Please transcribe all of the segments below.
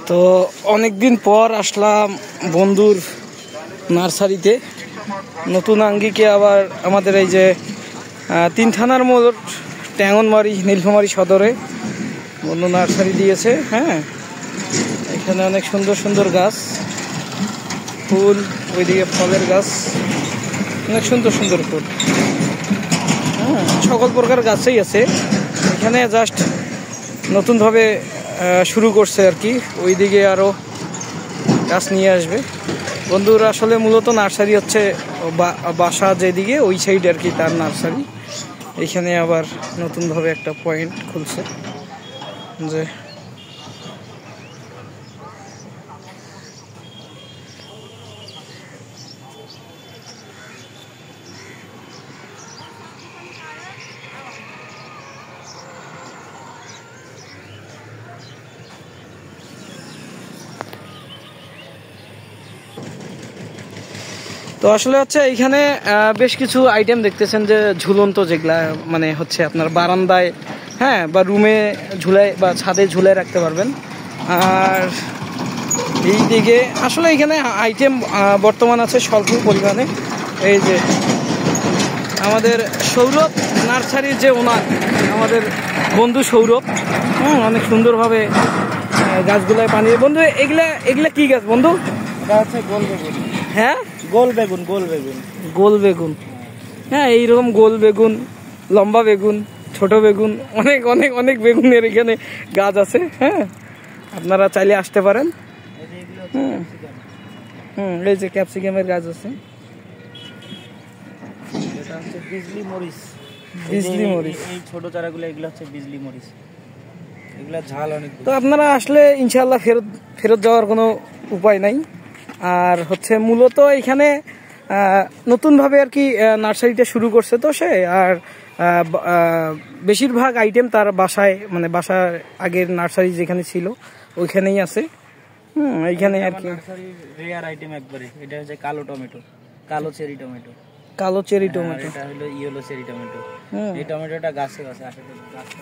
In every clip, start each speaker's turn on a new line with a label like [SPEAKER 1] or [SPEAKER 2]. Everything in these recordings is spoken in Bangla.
[SPEAKER 1] তো অনেকদিন পর আসলাম বন্ধুর নার্সারিতে, নতুন আঙ্গিকে আবার আমাদের এই যে 3 থানার মোড় ট্যাঙ্গনবাড়ি নীলফামারী সদরে বন্ধু নার্সারি দিয়েছে। হ্যাঁ, এখানে অনেক সুন্দর সুন্দর গাছ, ফুল, ওইদিকে ফলের গাছ, অনেক সুন্দর সুন্দর ফুল। হ্যাঁ, সকল প্রকার গাছই আছে এখানে, জাস্ট নতুনভাবে শুরু করছে আর কি। ওইদিকে আরও গাছ নিয়ে আসবে বন্ধুরা। আসলে মূলত নার্সারি হচ্ছে বাসা যেদিকে ওই সাইড আর কি তার নার্সারি। এইখানে আবার নতুনভাবে একটা পয়েন্ট খুলছে যে তো আসলে হচ্ছে এইখানে বেশ কিছু আইটেম দেখতেছেন যে ঝুলন্ত, যেগুলা মানে হচ্ছে আপনার বারান্দায়, হ্যাঁ, বা রুমে ঝুলাই বা ছাদে ঝুলাই রাখতে পারবেন। আর এই দিকে আসলে এখানে আইটেম বর্তমান আছে স্বল্প পরিমাণে। এই যে আমাদের সৌরভ নার্সারির যে ওনার, আমাদের বন্ধু সৌরভ, অনেক সুন্দরভাবে গাছগুলায় পানি। বন্ধু এগুলা এগুলা কি গাছ বন্ধু?
[SPEAKER 2] হচ্ছে গোল বেগুন।
[SPEAKER 1] হ্যাঁ,
[SPEAKER 2] গোল বেগুন, গোল বেগুন,
[SPEAKER 1] গোল বেগুন। হ্যাঁ, এইরকম গোল বেগুন, লম্বা বেগুন, ছোট বেগুন, অনেক অনেক অনেক বেগুনের এখানে গাছ আছে। হ্যাঁ, আপনারা চাইলে আসতে পারেন। এই যে ক্যাপসিকামের গাছ আছে।
[SPEAKER 2] এটা হচ্ছে বিজলি মরিচ।
[SPEAKER 1] বিজলি মরিচ,
[SPEAKER 2] এই ছোট চারাগুলো এগুলো হচ্ছে বিজলি মরিচ। এগুলা ঝাল অনেক।
[SPEAKER 1] তো আপনারা আসলে ইনশাআল্লাহ ফেরত যাওয়ার কোনো উপায় নাই। আর হচ্ছে মূলত এখানে নতুনভাবে আর কি নার্সারিটা শুরু করছে তো সে, আর বেশিরভাগ আইটেম তার বাসায়, মানে বাসার আগের নার্সারি যেখানে ছিল ওইখানেই আছে। এইখানে আর কি
[SPEAKER 2] রেয়ার আইটেম একবারে। এটা হচ্ছে কালো টমেটো, কালো চেরি টমেটো।
[SPEAKER 1] কালো চেরি টমেটো,
[SPEAKER 2] এটা হলো ইয়েলো চেরি টমেটো। এই টমেটোটা গাছে গাছে আসে, গাছে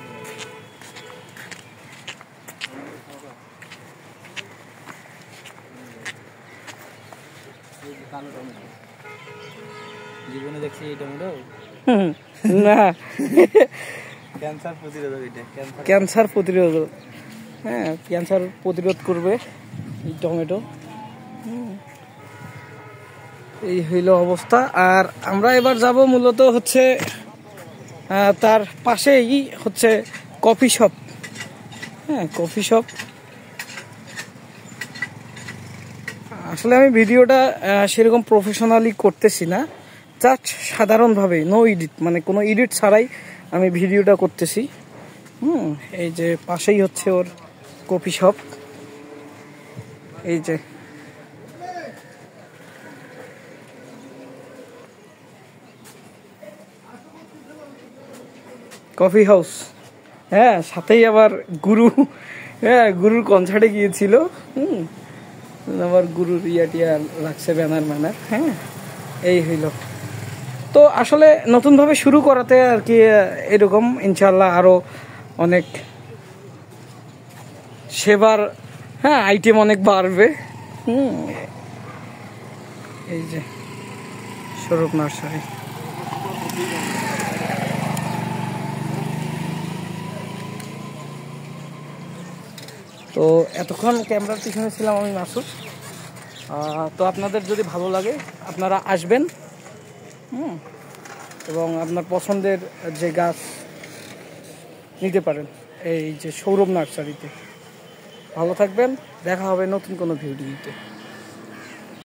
[SPEAKER 2] কালো টমেটো। জীবনে দেখছি এই টমেটো
[SPEAKER 1] না,
[SPEAKER 2] ক্যান্সার প্রতিরোধক। এটা
[SPEAKER 1] ক্যান্সার প্রতিরোধক। হ্যাঁ, ক্যান্সার প্রতিরোধ করবে এই টমেটো। এই হইল অবস্থা। আর আমরা এবার যাব মূলত হচ্ছে তার পাশেই হচ্ছে কফি শপ। হ্যাঁ, কফি শপ। আসলে আমি ভিডিওটা সেরকম প্রফেশনালি করতেছি না, জাস্ট সাধারণভাবে, নো এডিট, মানে কোনো এডিট ছাড়াই আমি ভিডিওটা করতেছি। এই যে পাশেই হচ্ছে ওর কফি শপ। এই যে কফি হাউস। হ্যাঁ, সাথেই আবার গুরু। হ্যাঁ, গুরুর কনসার্টে গিয়েছিল। আবার গুরুর টিয়া লাগছে, ব্যানার ম্যানার। হ্যাঁ, এই হইল। তো আসলে নতুনভাবে শুরু করাতে আর কি এরকম ইনশাল্লাহ আরো অনেক সেবার, হ্যাঁ, আইটেম অনেক বাড়বে। এই যে সৌরভ নার্সারি। তো এতক্ষণ ক্যামেরার পিছনে ছিলাম আমি, মাসুদ। তো আপনাদের যদি ভালো লাগে আপনারা আসবেন, এবং আপনার পছন্দের যে গাছ নিতে পারেন এই যে সৌরভ নার্সারিতে। ভালো থাকবেন, দেখা হবে নতুন কোনো ভিডিওতে।